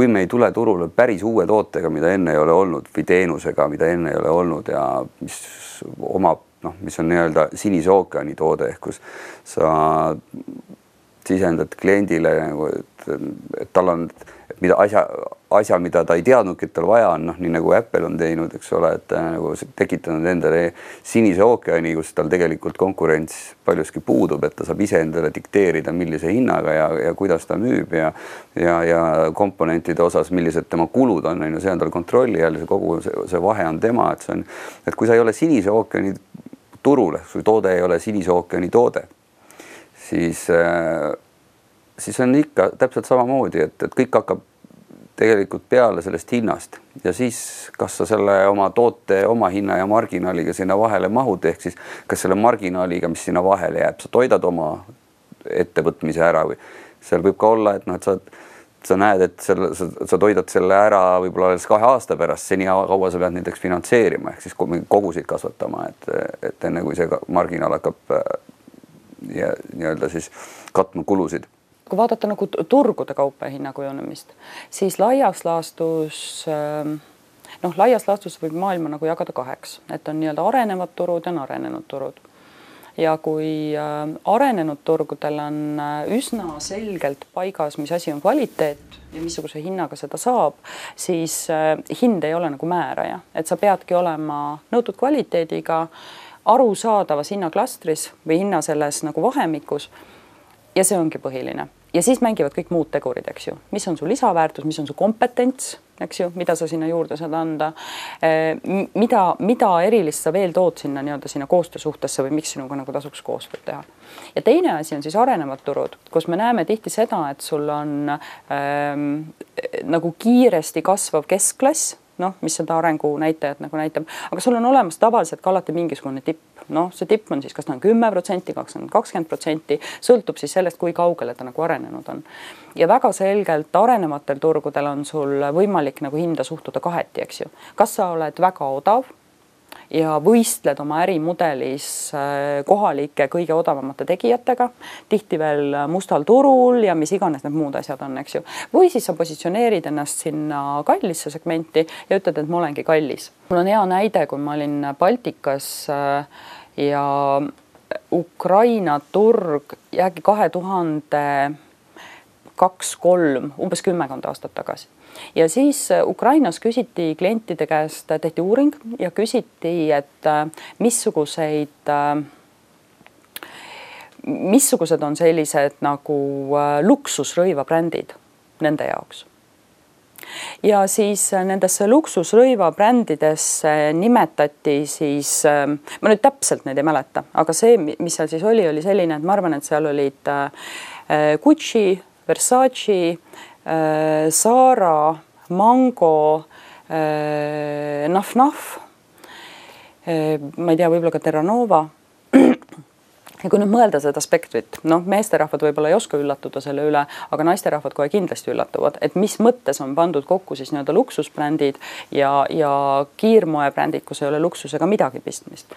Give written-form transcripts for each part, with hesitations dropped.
kui me ei tule turule päris uue tootega, mida enne ei ole olnud, või teenusega, mida enne ei ole olnud ja mis omab, mis on nii-öelda sinise ookeani toode, ehk kus sa sisendad kliendile, et tal on asja, mida ta ei teadnudki, et tal vaja on, nii nagu Apple on teinud, eks ole, et nagu tekitanud endale sinise ookeani, kus tal tegelikult konkurents paljuski puudub, et ta saab ise endale dikteerida, millise hinnaga ja kuidas ta müüb ja komponentide osas, millised tema kulud on, see on tal kontrolli all, kogu see vahe on tema, et kui sa ei ole sinise ookeani turule, kui toode ei ole sinise ookeani toode, siis on ikka täpselt samamoodi, et kõik hakkab tegelikult peale sellest hinnast ja siis kas sa selle oma toote, oma hinna ja marginaaliga sinna vahele mahud, ehk siis kas selle marginaaliga, mis sinna vahele jääb, sa toidad oma ettevõtmise ära või seal võib ka olla, et sa näed, et sa toidad selle ära võib-olla alles 2 aasta pärast, seni kaua sa pead näiteks finantseerima, ehk siis kogusid kasvatama, et enne kui see marginaal hakkab nii-öelda siis katma kulusid. Kui vaadata nagu turgude kaupa hinna kujunemist, siis laias laastus võib maailma nagu jagada 2, et on nii-öelda arenevad turud ja arenenud turud. Ja kui arenenud turgudel on üsna selgelt paigas, mis asi on kvaliteet ja missuguse hinnaga seda saab, siis hind ei ole nagu määraja, et sa peadki olema nõutud kvaliteediga arusaadavas hinnaklastris või hinna selles nagu vahemikus ja see ongi põhiline. Ja siis mängivad kõik muud tegurid, eks ju. Mis on su lisaväärtus, mis on su kompetents, eks ju, mida sa sinna juurde saad anda, mida erilist sa veel tood sinna nii-öelda sinna koostöösuhtesse või miks sinuga nagu tasuks koostööd teha. Ja teine asi on siis arenevad turud, kus me näeme tihti seda, et sul on nagu kiiresti kasvav keskklass, mis seda arengu näitajad nagu näitab, aga sul on olemas tavaliselt ka alati mingisugune tipp. See tipp on siis, kas ta on 10%, 20%, sõltub siis sellest, kui kaugele ta nagu arenenud on. Ja väga selgelt arenevatel turgudel on sul võimalik nagu hinda suhtuda kaheti, eks ju. Kas sa oled väga odav ja võistled oma ärimudelis kohalike kõige odavamate tegijatega, tihti veel mustal turul ja mis iganes need muud asjad on, eks ju. Või siis sa positsioneerid ennast sinna kallisse segmenti ja ütled, et ma olengi kallis. Mul on hea näide, kui ma olin Baltikas ja Ukraina turg jäägi 2002-2003, umbes 10 aastat tagasi. Ja siis Ukrainas küsiti klientide käest, tehti uuring ja küsiti, et missugused on sellised nagu luksusrõivabrändid nende jaoks. Ja siis nendesse luksusrõivabrändidesse nimetati siis, ma nüüd täpselt neid ei mäleta, aga see, mis seal siis oli selline, et ma arvan, et seal olid Gucci, Versace, Zara, Mango, Naf-Naf, ma ei tea, võib-olla ka Terranova. Ja kui nüüd mõelda seda spektrit, meesterahvad võib-olla ei oska üllatuda selle üle, aga naisterahvad kohe kindlasti üllatuvad, et mis mõttes on pandud kokku siis nii-öelda luksusbrändid ja kiirmoebrändid, kus ei ole luksusega midagi pistmist.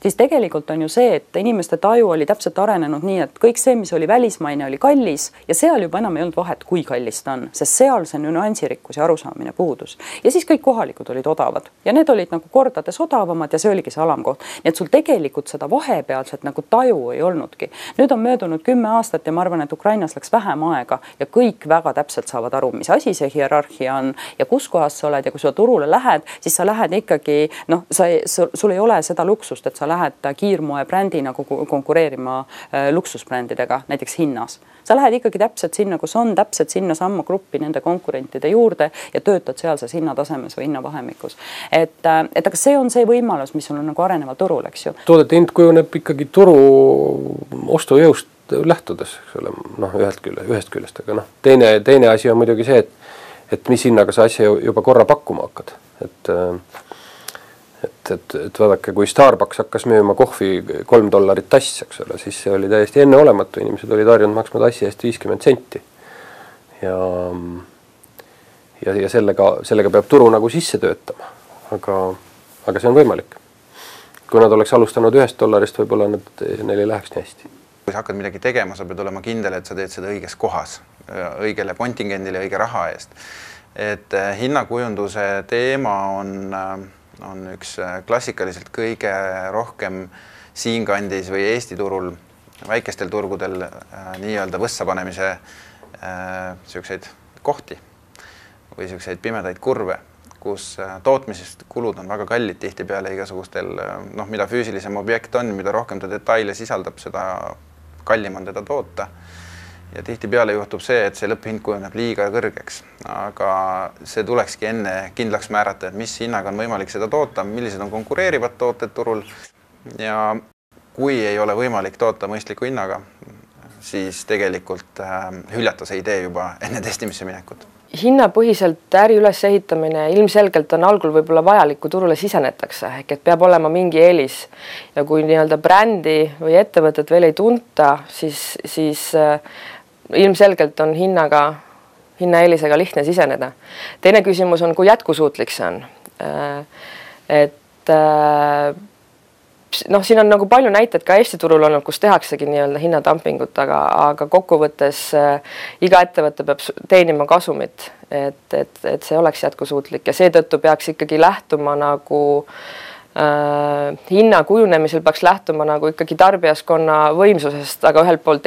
Siis tegelikult on ju see, et inimeste taju oli täpselt arenenud nii, et kõik see, mis oli välismaine, oli kallis ja seal juba enam ei olnud vahet, kui kallis ta on, sest seal see nüansirikkus ja arusaamine puudus. Ja siis kõik kohalikud olid odavad ja need olid nagu kordades odavamad ja see oligi see alamkoht. Nii et sul tegelikult seda vahepealset nagu taju ei olnudki. Nüüd on möödunud 10 aastat ja ma arvan, et Ukrainas läks vähem aega ja kõik väga täpselt saavad aru, mis asi see hierarhia on ja kus kohas sa oled ja kui sa turule lähed, siis sa lähed ikkagi, sul ei ole seda luksust, et sa lähed kiirmoe brändi nagu konkureerima luksusbrändidega, näiteks hinnas. Sa lähed ikkagi täpselt sinna, kus on täpselt sinna samma gruppi nende konkurentide juurde ja töötad sealses hinnatasemes või hinnavahemikus. Et aga see on see võimalus, mis on nagu areneval turul, eks ju. Toodete hind kujuneb ikkagi turu ostujõust lähtudes, eks ole, ühest küljest, aga teine asi on muidugi see, et mis hinnaga sa asja juba korra pakkuma hakkad. Et vaadake, kui Starbucks hakkas müüma kohvi $3 tass, eks ole, siis see oli täiesti enneolematu, inimesed olid harjunud maksma tassi eest 50 senti. Ja sellega peab turu nagu sisse töötama, aga see on võimalik. Kui nad oleks alustanud $1, võib-olla neil ei läheks nii hästi. Kui sa hakkad midagi tegema, sa pead olema kindel, et sa teed seda õiges kohas, õigele kontingendile, õige raha eest. et hinnakujunduse teema on üks klassikaliselt kõige rohkem siinkandis või Eesti turul, väikestel turgudel nii-öelda võssa panemise selliseid kohti või selliseid pimedaid kurve, kus tootmisest kulud on väga kallid tihtipeale igasugustel, mida füüsilisem objekt on, mida rohkem ta detaile sisaldab, seda kallim on teda toota. Ja tihtipeale juhtub see, et see lõpphind kujuneb liiga kõrgeks, aga see tulekski enne kindlaks määrata, et mis hinnaga on võimalik seda toota, millised on konkureerivad tooted turul ja kui ei ole võimalik toota mõistliku hinnaga, siis tegelikult hüljata see idee juba enne testimisse minekut. Hinnapõhiselt äri ülesehitamine ilmselgelt on algul võib-olla vajalik, kui turule sisenetakse, et peab olema mingi eelis. Ja kui nii-öelda brändi või ettevõtet veel ei tunta, siis ilmselgelt on hinnaeelisega lihtne siseneda. Teine küsimus on, kui jätkusuutlik see on. Siin on nagu palju näited ka Eesti turul olnud, kus tehaksegi nii-öelda hinnadumpingut, aga kokkuvõttes iga ettevõte peab teenima kasumit, et see oleks jätkusuutlik ja seetõttu peaks ikkagi lähtuma nagu hinna kujunemisel peaks lähtuma nagu ikkagi tarbijaskonna võimsusest, aga ühelt poolt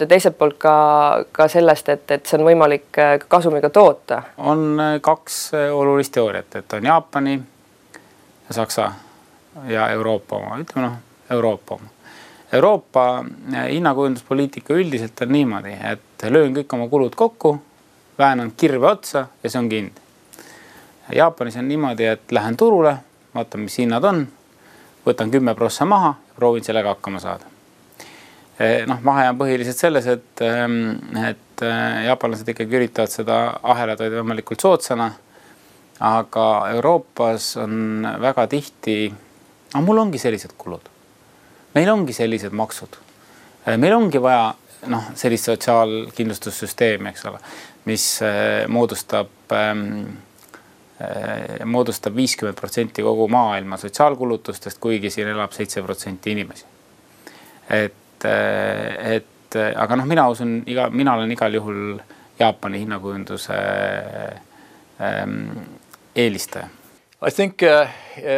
ja teiselt poolt ka sellest, et see on võimalik kasumiga toota. On kaks olulist teooriat, et on Jaapani ja Saksa ja Euroopa oma, ütleme Euroopa oma. Euroopa hinnakujunduspoliitika üldiselt on niimoodi, et löön kõik oma kulud kokku, vähenan kirve otsa ja see ongi hind. Jaapanis on niimoodi, et lähen turule, vaatan, mis hinnad on, võtan 10% maha ja proovin sellega hakkama saada. Vahe on põhiliselt selles, et jaapanlased ikkagi üritavad seda ahelat hoida võimalikult soodsana, aga Euroopas on väga tihti mul ongi sellised kulud. Meil ongi sellised maksud. Meil ongi vaja sellist sotsiaalkindlustussüsteemi, eks ole, mis moodustab 50% kogu maailma sotsiaalkulutustest, kuigi siin elab 7% inimesi. Aga mina usun, mina olen igal juhul Jaapani hinnakujunduse eelistaja. I think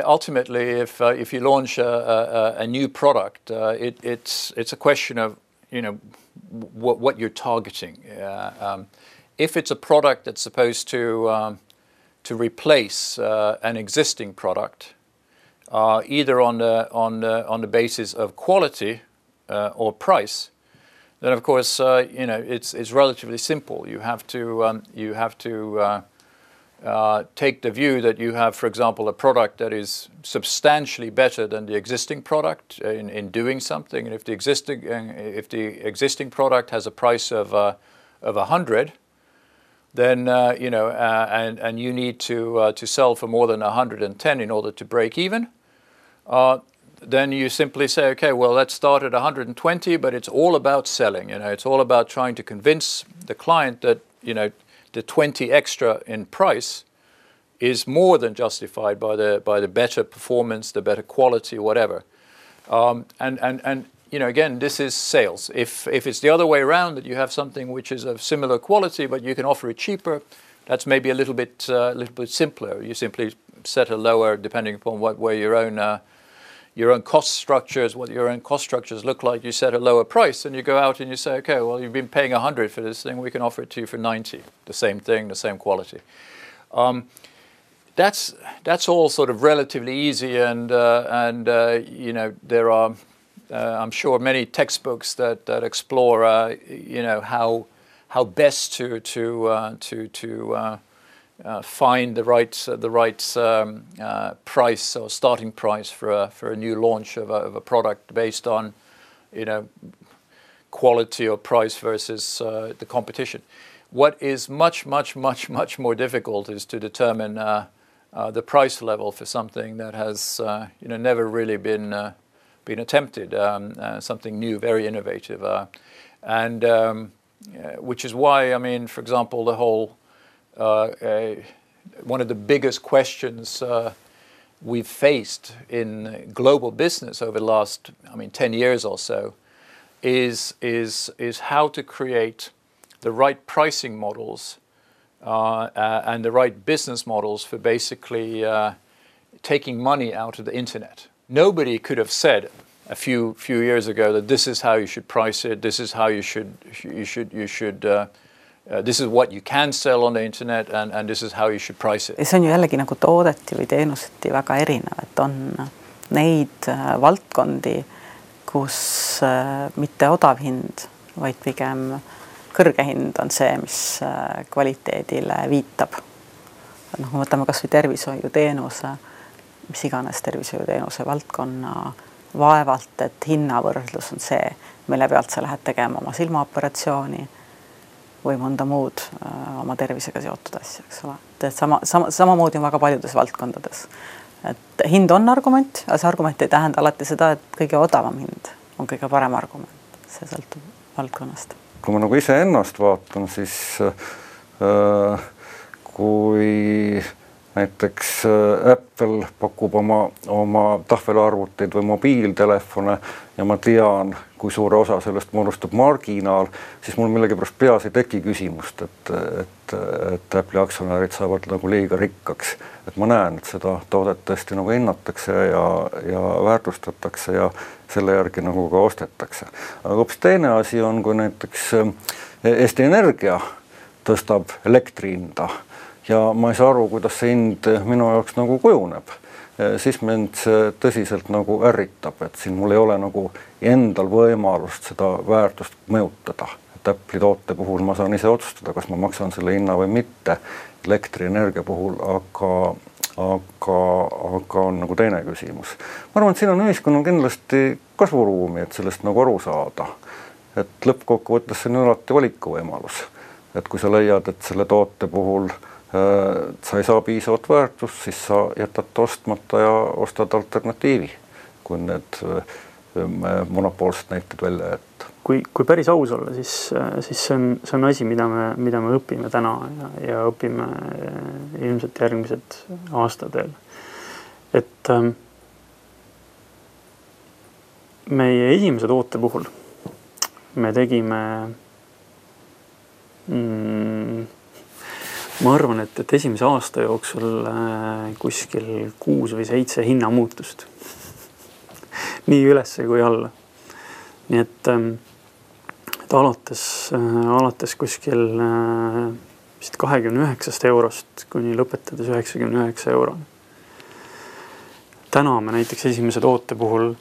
ultimately, if you launch a new product, it's a question of what you're targeting. If it's a product that's supposed to replace an existing product, either on the basis of quality or price, then of course it's relatively simple. You have to take the view that you have, for example, a product that is substantially better than the existing product in doing something. And if the existing product has a price of 100, then and you need to sell for more than 110 in order to break even, then you simply say, okay, well, let's start at 120, but it's all about selling. It's all about trying to convince the client that the 20 extra in price is more than justified by the better performance, the better quality, whatever. And again, this is sales. If it's the other way around, that you have something which is of similar quality, but you can offer it cheaper, that's maybe a little bit simpler. You simply set a lower, depending upon where your own cost structures, what your own cost structures look like, you set a lower price and you go out and you say, okay, well, you've been paying 100 for this thing, we can offer it to you for 90. The same thing, the same quality. That's all sort of relatively easy, and there are, I'm sure, many textbooks that explore, how best to find the right price or starting price for a new launch of a product based on quality or price versus the competition. What is much more difficult is to determine the price level for something that has never really been attempted, something new, very innovative, and which is why, I mean, for example, the whole one of the biggest questions we've faced in global business over the last, 10 years or so, is how to create the right pricing models and the right business models for basically taking money out of the internet. Nobody could have said a few years ago that this is how you should price it, this is how you should this is what you can sell on the internet and this is how you should price it. See on ju jällegi nagu toodeti või teenuseti väga erinev, et on neid valdkondi, kus mitte odav hind, vaid pigem kõrge hind on see, mis kvaliteedile viitab. Noh, võtame kas või tervishoiuteenuse, mis iganes tervishoiuteenuse valdkonna vaevalt, et hinnavõrdlus on see, mille pealt sa lähed tegema oma silmaoperatsiooni või mõnda muud oma tervisega seotud asja, eks ole. Et samamoodi on väga paljudes valdkondades. Et hind on argument, aga see argument ei tähenda alati seda, et kõige odavam hind on kõige parem argument. See sõltub valdkonnast. Kui ma nagu ise ennast vaatan, siis kui näiteks Apple pakub oma tahvelarvuteid või mobiiltelefone ja ma tean, kui suure osa sellest moodustab marginaal, siis mul millegipärast peas ei teki küsimust, et Apple'i aktsionärid saavad nagu liiga rikkaks. Et ma näen, et seda toodet tõesti nagu hinnatakse ja väärtustatakse ja selle järgi nagu ka ostetakse. Aga hoopis teine asi on, kui näiteks Eesti Energia tõstab elektrihinda ja ma ei saa aru, kuidas see hind minu jaoks nagu kujuneb, siis mind see tõsiselt nagu ärritab, et siin mul ei ole nagu endal võimalust seda väärtust mõjutada. Et Apple'i toote puhul ma saan ise otsustada, kas ma maksan selle hinna või mitte elektrienergia puhul, aga on nagu teine küsimus. Ma arvan, et siin on ühiskonnal kindlasti kasvuruumi, et sellest nagu aru saada. Et lõppkokkuvõttes see on alati valikuvõimalus. Et kui sa leiad, et selle toote puhul sa ei saa piisavat väärtust, siis sa jätad ostmata ja ostad alternatiivi, kui need monopoolsed näited välja jätta. Kui päris aus olla, siis see on asi, mida me õpime täna ja õpime ilmselt järgmised aastad veel. Et meie esimese toote puhul me tegime ma arvan, et esimese aasta jooksul kuskil 6 või 7 hinnamuutust. Nii üles kui alla. Nii et alates kuskil 29 eurost kuni lõpetades 99 euroni. Täna me näiteks esimese toote puhul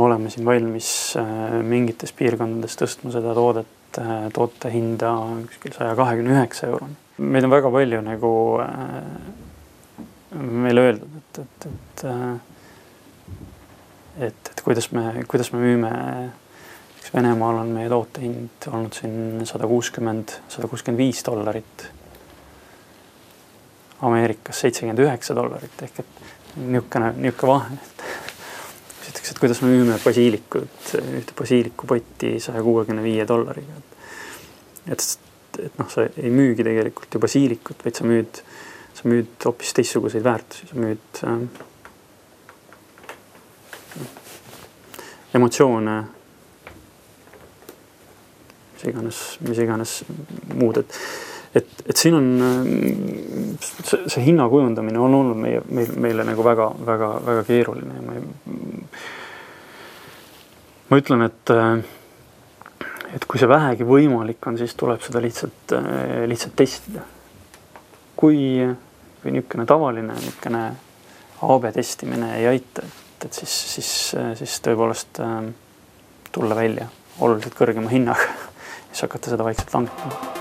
oleme siin valmis mingites piirkondades tõstma seda toote hinda kuskil 129 euroni. Meid on väga palju nagu meile öeldud, et kuidas me müüme. Venemaal on meie toote hind olnud siin $165. Ameerikas $79 ehk et niisugune vahe. Et kuidas me müüme ühte basiilikupotti $165. Et noh, sa ei müügi tegelikult ju basiilikut, vaid sa müüd hoopis teistsuguseid väärtusi. Sa müüd emotsioone, mis iganes muud. Et siin on see hinna kujundamine on olnud meile nagu väga keeruline. Ma ütlen, et kui see vähegi võimalik on, siis tuleb seda lihtsalt testida. Kui niisugune tavaline AB testimine ei aita, et siis tõepoolest tulla välja oluliselt kõrgema hinnaga, siis hakata seda vaikselt langetama.